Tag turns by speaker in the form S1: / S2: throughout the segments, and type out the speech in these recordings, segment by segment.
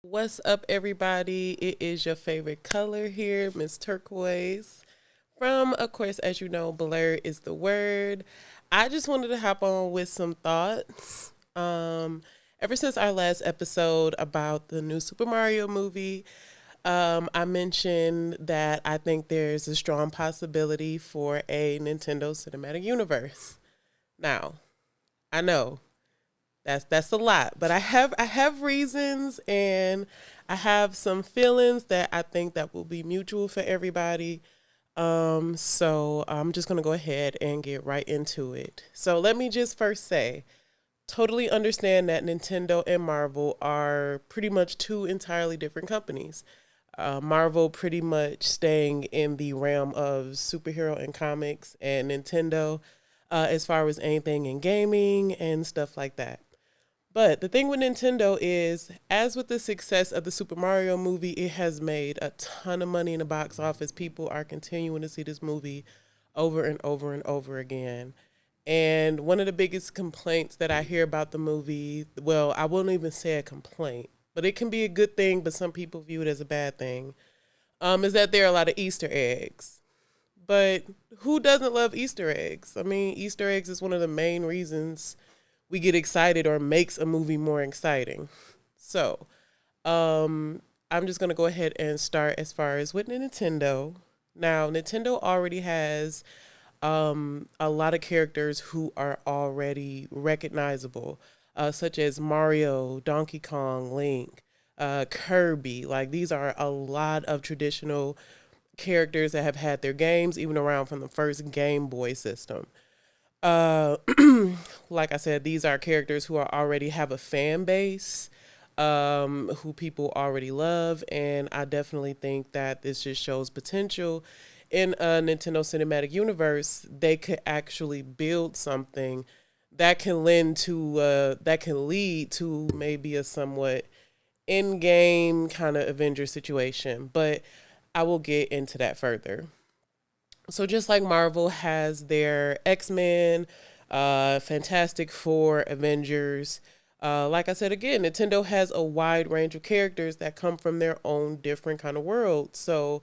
S1: What's up, everybody? It is your favorite color here, Miss Turquoise. From, of course, as you know, blur is the word. I just wanted to hop on with some thoughts. Ever since our last episode about the new Super Mario movie, I mentioned that I think there's a strong possibility for a Nintendo Cinematic Universe. Now, I know that's a lot, but I have reasons and I have some feelings that I think that will be mutual for everybody. So I'm just gonna go ahead and get right into it. So let me just first say, totally understand that Nintendo and Marvel are pretty much two entirely different companies. Marvel pretty much staying in the realm of superhero and comics, and Nintendo, as far as anything in gaming and stuff like that. But the thing with Nintendo is, as with the success of the Super Mario movie, it has made a ton of money in the box office. People are continuing to see this movie over and over and over again. And one of the biggest complaints that I hear about the movie, well, I wouldn't even say a complaint, but it can be a good thing, but some people view it as a bad thing, is that there are a lot of Easter eggs. But who doesn't love Easter eggs? I mean, Easter eggs is one of the main reasons we get excited or makes a movie more exciting. So, I'm just gonna go ahead and start as far as with Nintendo. Now, Nintendo already has a lot of characters who are already recognizable, such as Mario, Donkey Kong, Link, Kirby. Like these are a lot of traditional characters that have had their games even around from the first Game Boy system. Uh, like I said, these are characters who are already have a fan base, who people already love, and I definitely think that this just shows potential in a Nintendo Cinematic Universe. They could actually build something that can lead to maybe a somewhat in-game kind of Avenger situation, but I will get into that further. So just like Marvel has their X-Men, Fantastic Four, Avengers, like I said again, Nintendo has a wide range of characters that come from their own different kind of world. So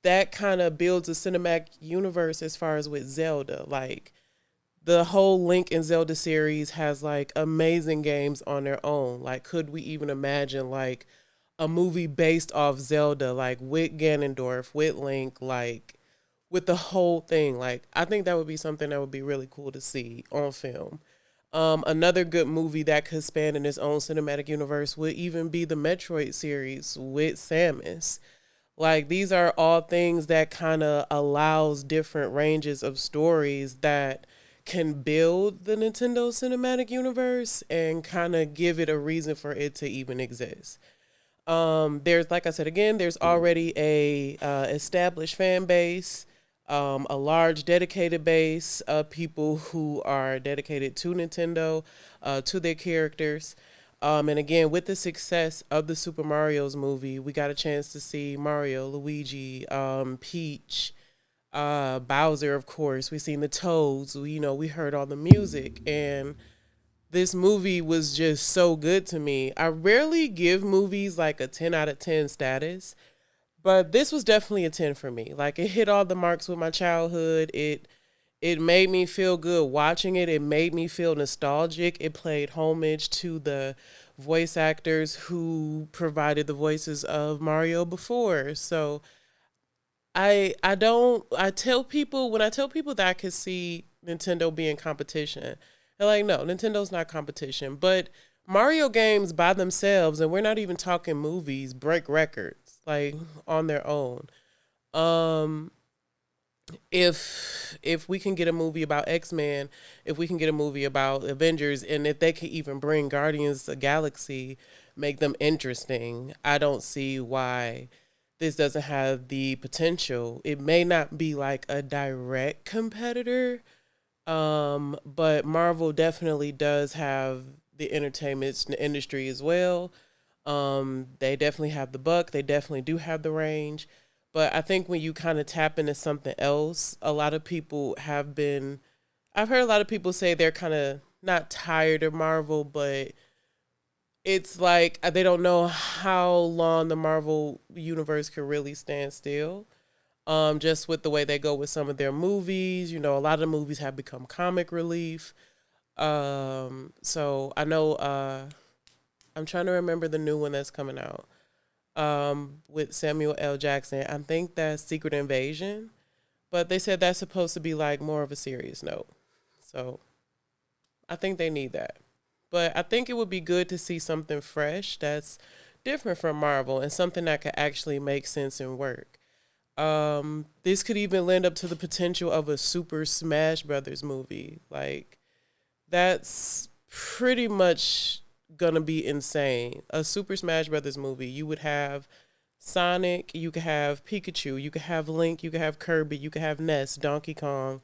S1: that kind of builds a cinematic universe as far as with Zelda. Like the whole Link and Zelda series has like amazing games on their own. Like could we even imagine like a movie based off Zelda, like with Ganondorf, with Link, like with the whole thing. Like I think that would be something that would be really cool to see on film. Another good movie that could span in its own cinematic universe would even be the Metroid series with Samus. Like these are all things that kind of allows different ranges of stories that can build the Nintendo cinematic universe and kind of give it a reason for it to even exist. There's like I said again, there's already a established fan base, a large dedicated base of people who are dedicated to Nintendo, to their characters. And again, with the success of the Super Mario's movie, we got a chance to see Mario, Luigi, Peach, Bowser, of course. We seen the Toads. We heard all the music, and this movie was just so good to me. I rarely give movies like a 10 out of 10 status, but this was definitely a 10 for me. Like it hit all the marks with my childhood. It made me feel good watching it. It made me feel nostalgic. It played homage to the voice actors who provided the voices of Mario before. So I don't I tell people when I tell people that I could see Nintendo being competition, they're like, no, Nintendo's not competition. But Mario games by themselves, and we're not even talking movies, break records like on their own. Um, if we can get a movie about X-Men, if we can get a movie about Avengers, and if they could even bring Guardians of the Galaxy, make them interesting, I don't see why this doesn't have the potential. It may not be like a direct competitor, but Marvel definitely does have the entertainment industry as well. They definitely have the buck. They definitely do have the range. But I think when you kind of tap into something else, a lot of people have been. I've heard a lot of people say they're kind of not tired of Marvel, but it's like they don't know how long the Marvel universe can really stand still. Just with the way they go with some of their movies, a lot of the movies have become comic relief. So I know I'm trying to remember the new one that's coming out. With Samuel L. Jackson. I think that's Secret Invasion, but they said that's supposed to be like more of a serious note. So I think they need that. But I think it would be good to see something fresh that's different from Marvel and something that could actually make sense and work. This could even lend up to the potential of a Super Smash Brothers movie. Like that's pretty much gonna be insane. A Super Smash Brothers movie. You would have Sonic, you could have Pikachu, you could have Link, you could have Kirby, you could have Ness, Donkey Kong,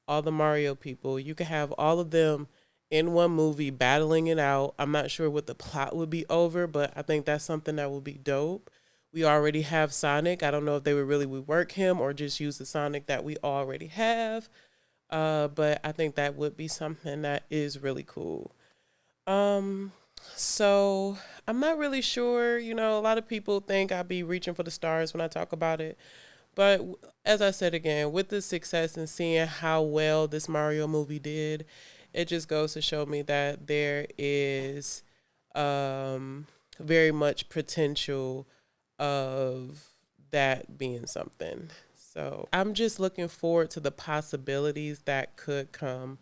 S1: all the Mario people. You could have all of them in one movie battling it out. I'm not sure what the plot would be over, but I think that's something that would be dope. We already have Sonic. I don't know if they would really rework him or just use the Sonic that we already have. But I think that would be something that is really cool. Um, so I'm not really sure. A lot of people think I be reaching for the stars when I talk about it. But as I said again, with the success and seeing how well this Mario movie did, it just goes to show me that there is very much potential of that being something. So I'm just looking forward to the possibilities that could come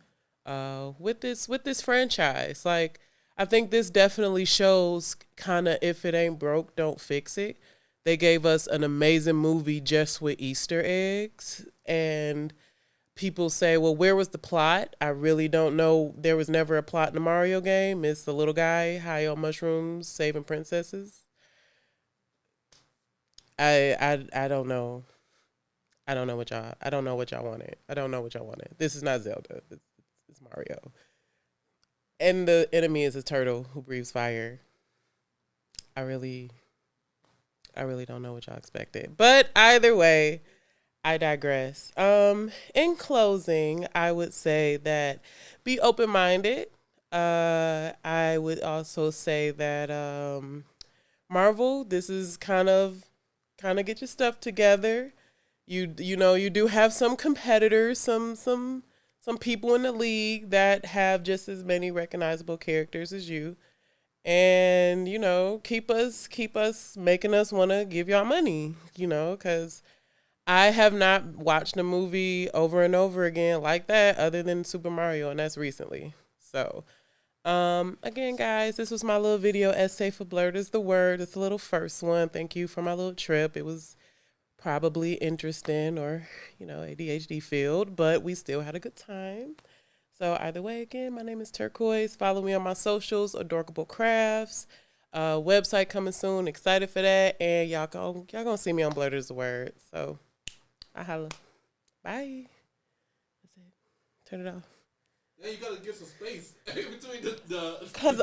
S1: with this franchise. Like I think this definitely shows kind of if it ain't broke, don't fix it. They gave us an amazing movie just with Easter eggs, and people say, "Well, where was the plot?" I really don't know. There was never a plot in the Mario game. It's the little guy high on mushrooms saving princesses. I don't know. I don't know what y'all. I don't know what y'all wanted. I don't know what y'all wanted. This is not Zelda. It's Mario, and the enemy is a turtle who breathes fire. I really, I really don't know what y'all expected. But either way, I digress. In closing, I would say that be open minded. I would also say that Marvel, this is kind of get your stuff together. You do have some competitors, some people in the league that have just as many recognizable characters as you, and keep us making us want to give y'all money. Because I have not watched a movie over and over again like that other than Super Mario, and that's recently. So, again, guys, this was my little video essay for Blurred is the Word. It's a little first one. Thank you for my little trip. It was probably interesting or, ADHD filled, but we still had a good time. So either way, again, my name is Turquoise. Follow me on my socials, Adorkable Crafts. Website coming soon. Excited for that. And y'all gonna see me on Blurred is the Word. So I holla. Bye. That's it. Turn it off.
S2: Yeah, you gotta give some space between the.
S1: Cause